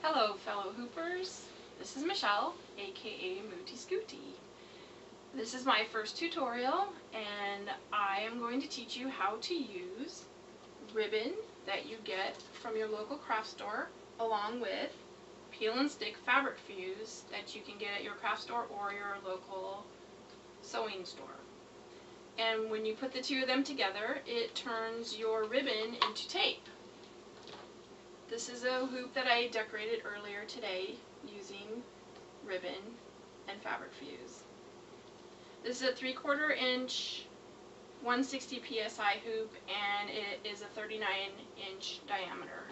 Hello fellow hoopers, this is Michelle, aka Mooty Scooty. This is my first tutorial and I am going to teach you how to use ribbon that you get from your local craft store along with peel and stick fabric fuse that you can get at your craft store or your local sewing store. And when you put the two of them together, it turns your ribbon into tape. This is a hoop that I decorated earlier today using ribbon and fabric fuse. This is a 3/4 inch 160 psi hoop and it is a 39-inch diameter.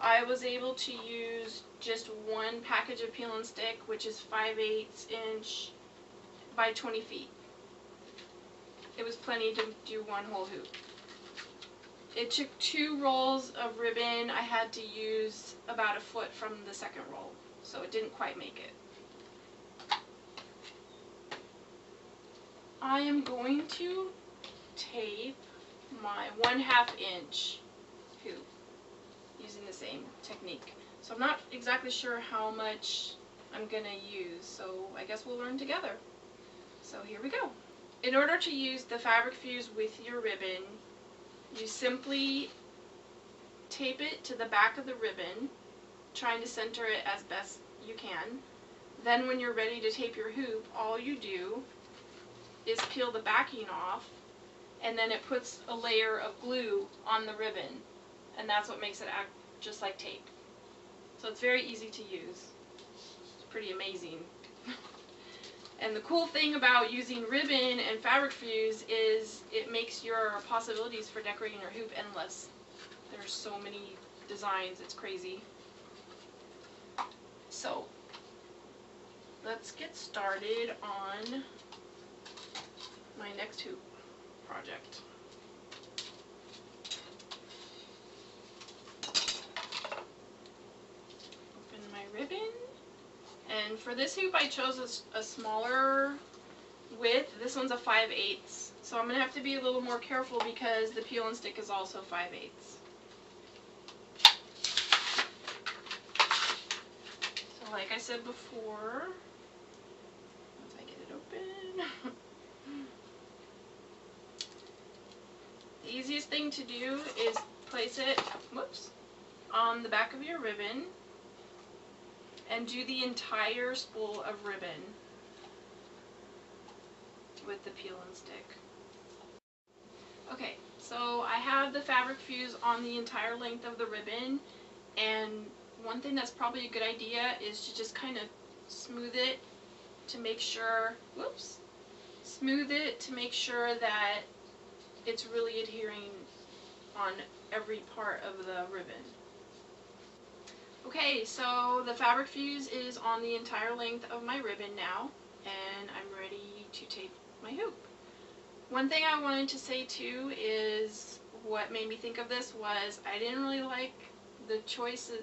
I was able to use just one package of peel and stick, which is 5/8 inch by 20 feet. It was plenty to do one whole hoop. It took 2 rolls of ribbon. I had to use about a foot from the second roll, so it didn't quite make it. I am going to tape my 1/2 inch hoop using the same technique. So I'm not exactly sure how much I'm going to use, so I guess we'll learn together. So here we go. In order to use the fabric fuse with your ribbon, you simply tape it to the back of the ribbon, trying to center it as best you can. Then when you're ready to tape your hoop, all you do is peel the backing off, and then it puts a layer of glue on the ribbon, and that's what makes it act just like tape. So it's very easy to use. It's pretty amazing. And the cool thing about using ribbon and fabric fuse is it makes your possibilities for decorating your hoop endless. There's so many designs, it's crazy. So, let's get started on my next hoop project. Open my ribbon. And for this hoop I chose a smaller width. This one's a 5/8, so I'm going to have to be a little more careful because the peel and stick is also 5/8. So like I said before, once I get it open, the easiest thing to do is place it, on the back of your ribbon and do the entire spool of ribbon with the peel and stick. Okay, so I have the fabric fuse on the entire length of the ribbon, and one thing that's probably a good idea is to just kind of smooth it to make sure, that it's really adhering on every part of the ribbon. Okay, so the fabric fuse is on the entire length of my ribbon now, and I'm ready to tape my hoop. One thing I wanted to say too is what made me think of this was I didn't really like the choices,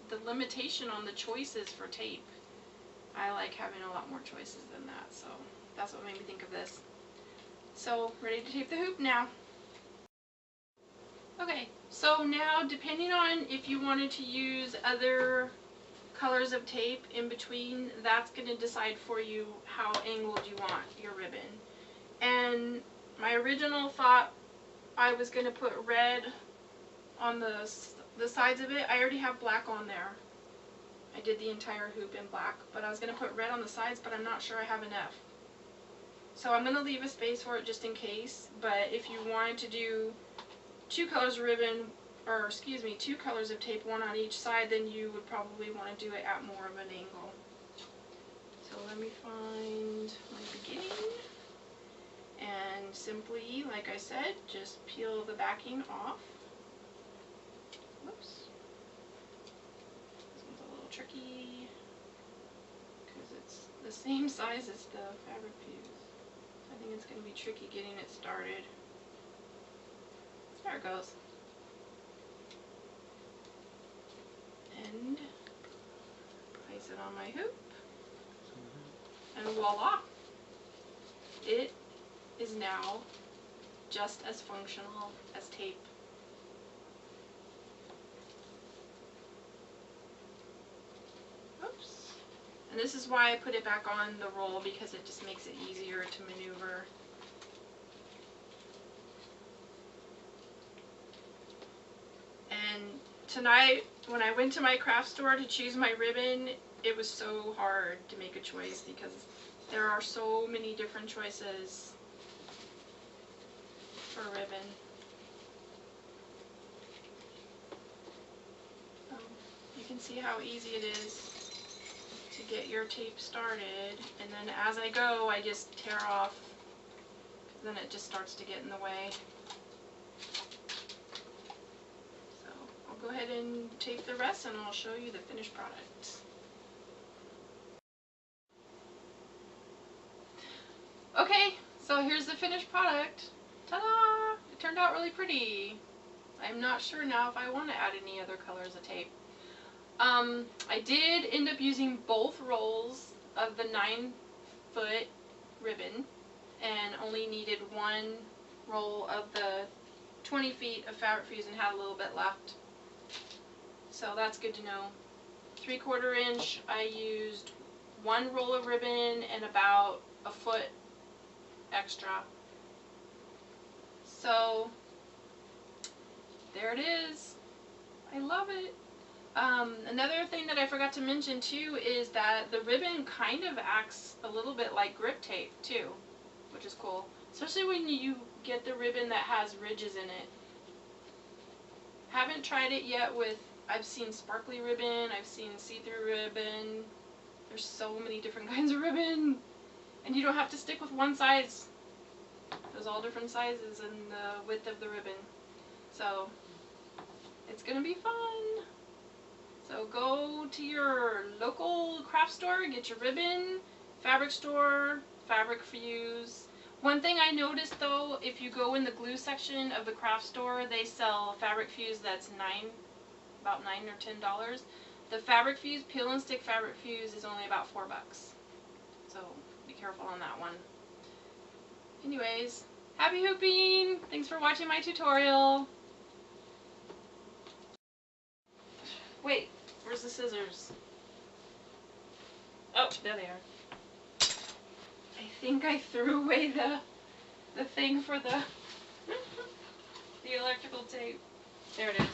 the limitation on the choices for tape. I like having a lot more choices than that, so that's what made me think of this. So, ready to tape the hoop now. Okay, so now depending on if you wanted to use other colors of tape in between, that's going to decide for you how angled you want your ribbon. And my original thought, I was going to put red on the sides of it. I already have black on there. I did the entire hoop in black, but I was going to put red on the sides, but I'm not sure I have enough. So I'm going to leave a space for it just in case, but if you wanted to do 2 colors of ribbon, or excuse me, 2 colors of tape, one on each side, then you would probably want to do it at more of an angle. So let me find my beginning, and simply, like I said, just peel the backing off. Whoops. This one's a little tricky because it's the same size as the fabric fuse. I think it's going to be tricky getting it started. There it goes. And place it on my hoop. And voila! It is now just as functional as tape. And this is why I put it back on the roll, because it just makes it easier to maneuver. And tonight, when I went to my craft store to choose my ribbon, it was so hard to make a choice because there are so many different choices for ribbon. You can see how easy it is to get your tape started, and then as I go I just tear off, then it just starts to get in the way. So I'll go ahead and tape the rest and I'll show you the finished product. Okay, so here's the finished product. Ta-da! It turned out really pretty. I'm not sure now if I want to add any other colors of tape. I did end up using both rolls of the 9-foot ribbon and only needed one roll of the 20 feet of fabric fuse and had a little bit left. So that's good to know. 3/4 inch, I used one roll of ribbon and about a foot extra. So there it is. I love it. Another thing that I forgot to mention too is that the ribbon kind of acts a little bit like grip tape too, which is cool. Especially when you get the ribbon that has ridges in it. Haven't tried it yet with, I've seen sparkly ribbon, I've seen see-through ribbon. There's so many different kinds of ribbon. And you don't have to stick with one size. There's all different sizes and the width of the ribbon. So it's gonna be fun. So go to your local craft store, get your ribbon, fabric store, fabric fuse. One thing I noticed though, if you go in the glue section of the craft store, they sell fabric fuse that's about $9 or $10. The fabric fuse, peel and stick fabric fuse, is only about $4. So be careful on that one. Anyways, happy hooping! Thanks for watching my tutorial. Wait, where's the scissors? Oh, there they are. I think I threw away the thing for the the electrical tape. There it is.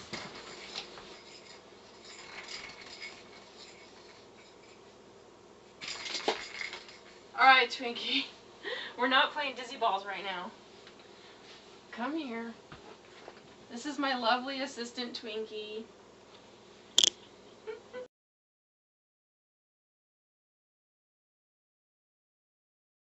Alright, Twinkie. We're not playing dizzy balls right now. Come here. This is my lovely assistant, Twinkie.